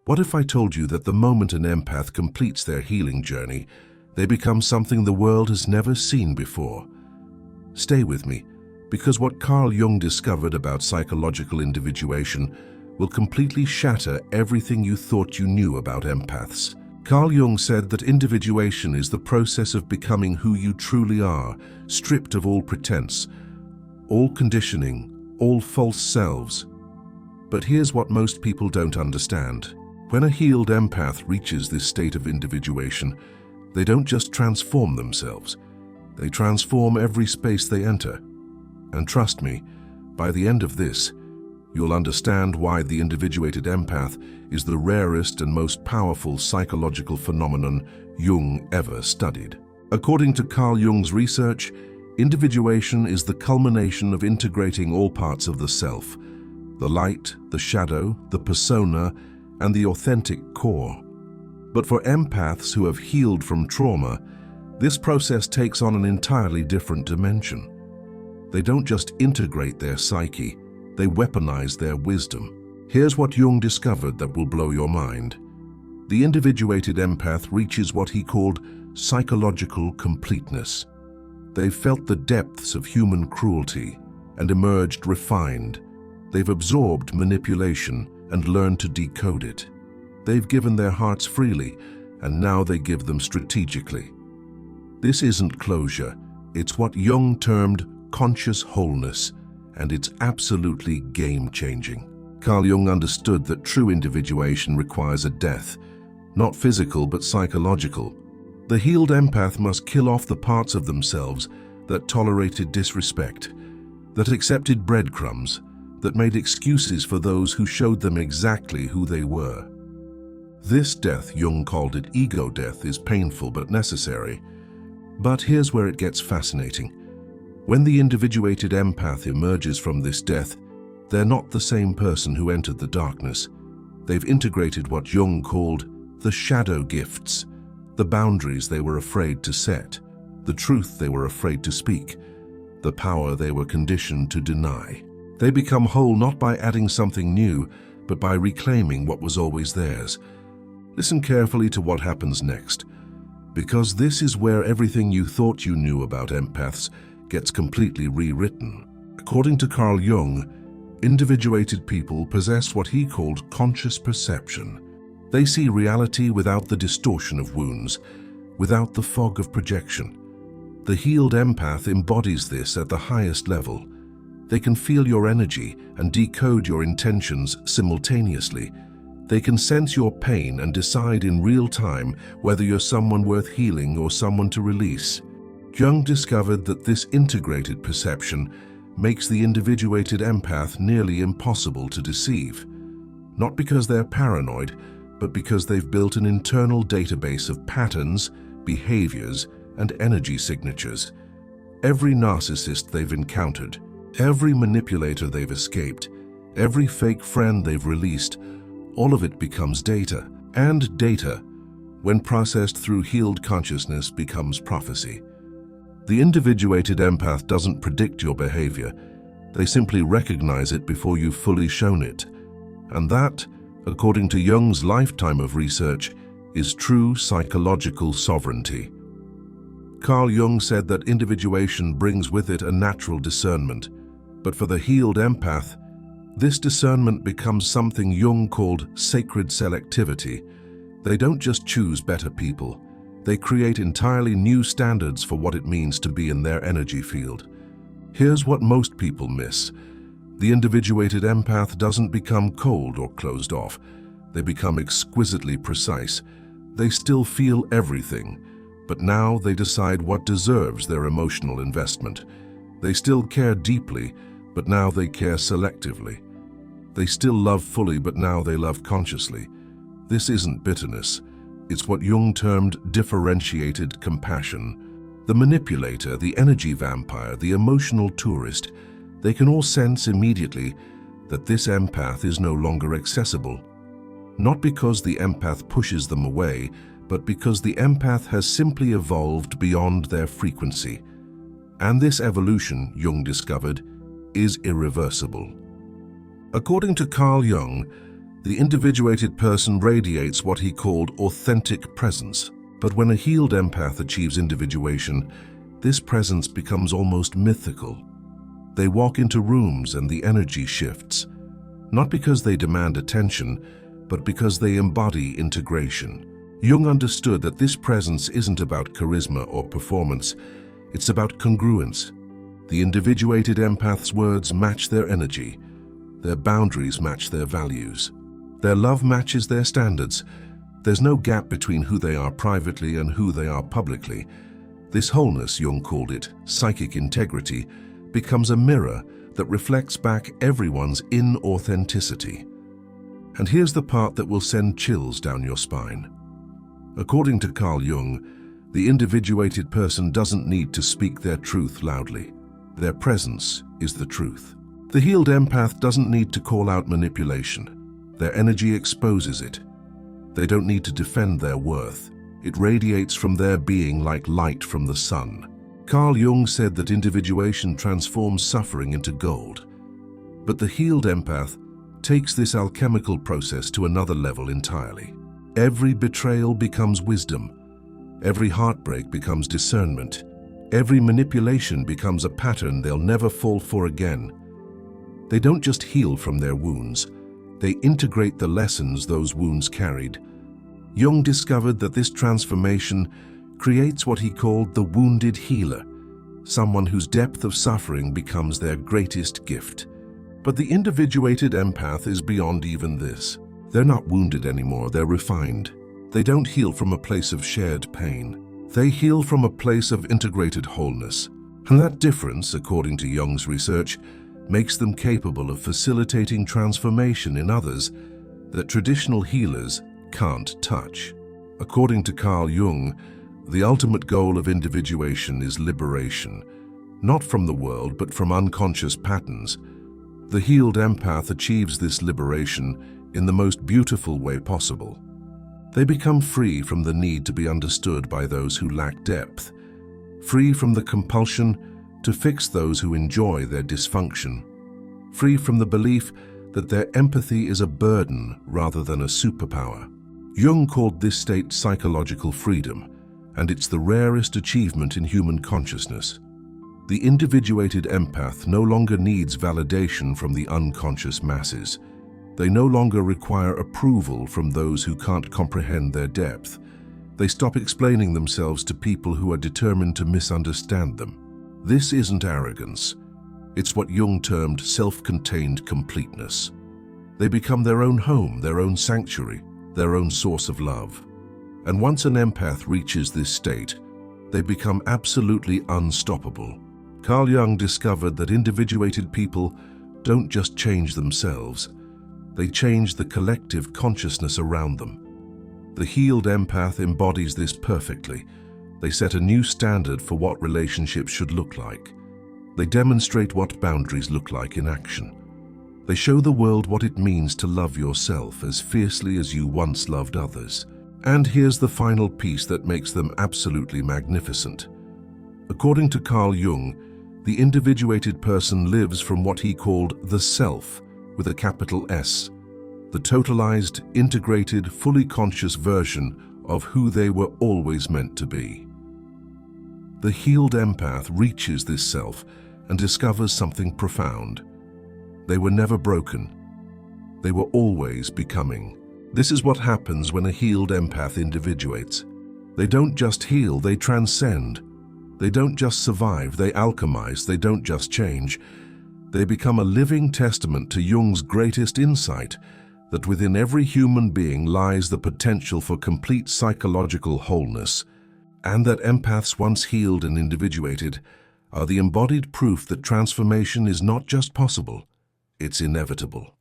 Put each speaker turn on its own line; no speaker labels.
What if I told you that the moment an empath completes their healing journey, they become something the world has never seen before? Stay with me, because what Carl Jung discovered about psychological individuation will completely shatter everything you thought you knew about empaths. Carl Jung said that individuation is the process of becoming who you truly are, stripped of all pretense, all conditioning, all false selves. But here's what most people don't understand. When a healed empath reaches this state of individuation, they don't just transform themselves, they transform every space they enter. And trust me, by the end of this, you'll understand why the individuated empath is the rarest and most powerful psychological phenomenon Jung ever studied. According to Carl Jung's research, individuation is the culmination of integrating all parts of the self, the light, the shadow, the persona, and the authentic core. But for empaths who have healed from trauma, this process takes on an entirely different dimension. They don't just integrate their psyche, they weaponize their wisdom. Here's what Jung discovered that will blow your mind. The individuated empath reaches what he called psychological completeness. They've felt the depths of human cruelty and emerged refined. They've absorbed manipulation and learned to decode it. They've given their hearts freely, and now they give them strategically. This isn't closure, it's what Jung termed conscious wholeness, and it's absolutely game-changing. Carl Jung understood that true individuation requires a death, not physical but psychological. The healed empath must kill off the parts of themselves that tolerated disrespect, that accepted breadcrumbs, that made excuses for those who showed them exactly who they were. This death, Jung called it ego death, is painful but necessary. But here's where it gets fascinating. When the individuated empath emerges from this death, they're not the same person who entered the darkness. They've integrated what Jung called the shadow gifts, the boundaries they were afraid to set, the truth they were afraid to speak, the power they were conditioned to deny. They become whole not by adding something new, but by reclaiming what was always theirs. Listen carefully to what happens next, because this is where everything you thought you knew about empaths gets completely rewritten. According to Carl Jung, individuated people possess what he called conscious perception. They see reality without the distortion of wounds, without the fog of projection. The healed empath embodies this at the highest level. They can feel your energy and decode your intentions simultaneously. They can sense your pain and decide in real time whether you're someone worth healing or someone to release. Jung discovered that this integrated perception makes the individuated empath nearly impossible to deceive. Not because they're paranoid, but because they've built an internal database of patterns, behaviors, and energy signatures. Every narcissist they've encountered, every manipulator they've escaped, every fake friend they've released, all of it becomes data. And data, when processed through healed consciousness, becomes prophecy. The individuated empath doesn't predict your behavior. They simply recognize it before you've fully shown it. And that, according to Jung's lifetime of research, is true psychological sovereignty. Carl Jung said that individuation brings with it a natural discernment, but for the healed empath, this discernment becomes something Jung called sacred selectivity. They don't just choose better people, they create entirely new standards for what it means to be in their energy field. Here's what most people miss. The individuated empath doesn't become cold or closed off. They become exquisitely precise. They still feel everything, but now they decide what deserves their emotional investment. They still care deeply, but now they care selectively. They still love fully, but now they love consciously. This isn't bitterness. It's what Jung termed differentiated compassion. The manipulator, the energy vampire, the emotional tourist, they can all sense immediately that this empath is no longer accessible. Not because the empath pushes them away, but because the empath has simply evolved beyond their frequency. And this evolution, Jung discovered, is irreversible. According to Carl Jung, The individuated person radiates what he called authentic presence. But when a healed empath achieves individuation, this presence becomes almost mythical. They walk into rooms and the energy shifts, not because they demand attention, but because they embody integration. Jung understood that this presence isn't about charisma or performance, it's about congruence. The individuated empath's words match their energy, their boundaries match their values, their love matches their standards. There's no gap between who they are privately and who they are publicly. This wholeness, Jung called it, psychic integrity, becomes a mirror that reflects back everyone's inauthenticity. And here's the part that will send chills down your spine. According to Carl Jung, the individuated person doesn't need to speak their truth loudly. Their presence is the truth. The healed empath doesn't need to call out manipulation. Their energy exposes it. They don't need to defend their worth. It radiates from their being like light from the sun. Carl Jung said that individuation transforms suffering into gold. But the healed empath takes this alchemical process to another level entirely. Every betrayal becomes wisdom. Every heartbreak becomes discernment. Every manipulation becomes a pattern they'll never fall for again. They don't just heal from their wounds. They integrate the lessons those wounds carried. Jung discovered that this transformation creates what he called the wounded healer, someone whose depth of suffering becomes their greatest gift. But the individuated empath is beyond even this. They're not wounded anymore, they're refined. They don't heal from a place of shared pain. They heal from a place of integrated wholeness. And that difference, according to Jung's research, makes them capable of facilitating transformation in others that traditional healers can't touch. According to Carl Jung, the ultimate goal of individuation is liberation, not from the world but from unconscious patterns. The healed empath achieves this liberation in the most beautiful way possible. They become free from the need to be understood by those who lack depth, free from the compulsion to fix those who enjoy their dysfunction, free from the belief that their empathy is a burden rather than a superpower. Jung called this state psychological freedom, and it's the rarest achievement in human consciousness. The individuated empath no longer needs validation from the unconscious masses. They no longer require approval from those who can't comprehend their depth. They stop explaining themselves to people who are determined to misunderstand them. This isn't arrogance. It's what Jung termed self-contained completeness. They become their own home, their own sanctuary, their own source of love. And once an empath reaches this state, they become absolutely unstoppable. Carl Jung discovered that individuated people don't just change themselves, they change the collective consciousness around them. The healed empath embodies this perfectly. They set a new standard for what relationships should look like. They demonstrate what boundaries look like in action. They show the world what it means to love yourself as fiercely as you once loved others. And here's the final piece that makes them absolutely magnificent. According to Carl Jung, the individuated person lives from what he called the self, with a capital S, the totalized, integrated, fully conscious version of who they were always meant to be. The healed empath reaches this self and discovers something profound. They were never broken. They were always becoming. This is what happens when a healed empath individuates. They don't just heal, they transcend. They don't just survive, they alchemize. They don't just change. They become a living testament to Jung's greatest insight, that within every human being lies the potential for complete psychological wholeness, and that empaths once healed and individuated are the embodied proof that transformation is not just possible, it's inevitable.